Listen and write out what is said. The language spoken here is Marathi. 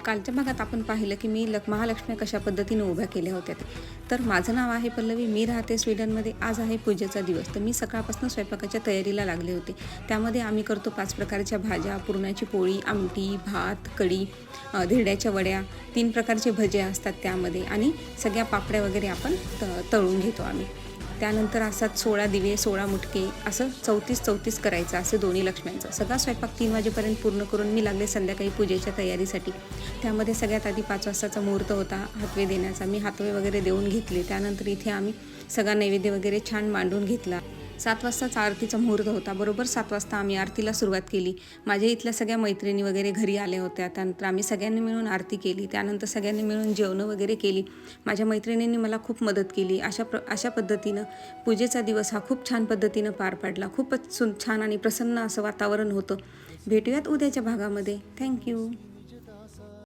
कालच्या भागात आपण पाहिलं की मी महालक्ष्म्या कशा पद्धतीने उभ्या केल्या होत्या ते. तर माझं नाव आहे पल्लवी, मी राहते स्वीडनमध्ये. आज आहे पूजेचा दिवस, तर मी सकाळपासून स्वयंपाकाच्या तयारीला लागले होते. त्यामध्ये आम्ही करतो 5 प्रकारच्या भाज्या, पुरणाची पोळी, आमटी, भात, कढी, धिरड्याच्या वड्या, 3 प्रकारचे भजे असतात त्यामध्ये, आणि सगळ्या पापड्या वगैरे आपण तळून घेतो आम्ही. त्यानंतर असाच 16 दिवे, 16 मुटके, असं 34-34 करायचं, असं दोन्ही लक्ष्म्यांचं. सगळा स्वयंपाक 3 वाजेपर्यंत पूर्ण करून मी लागले संध्याकाळी पूजेच्या तयारीसाठी. त्यामध्ये सगळ्यात आधी 5 वाजताचा मुहूर्त होता हातवे देण्याचा. मी हातवे वगैरे देऊन घेतले. त्यानंतर इथे आम्ही सगळा नैवेद्य वगैरे छान मांडून घेतला. 7 वाजताचा आरतीचा मुहूर्त होता. बरोबर 7 वाजता आम्ही आरतीला सुरुवात केली. माझ्या इथल्या सगळ्या मैत्रिणी वगैरे घरी आल्या होत्या. त्यानंतर आम्ही सगळ्यांनी मिळून आरती केली. त्यानंतर सगळ्यांनी मिळून जेवणं वगैरे केली. माझ्या मैत्रिणींनी मला खूप मदत केली. अशा पद्धतीनं पूजेचा दिवस हा खूप छान पद्धतीनं पार पडला. खूपच छान आणि प्रसन्न असं वातावरण होतं. भेटूयात उद्याच्या भागामध्ये. थँक्यू.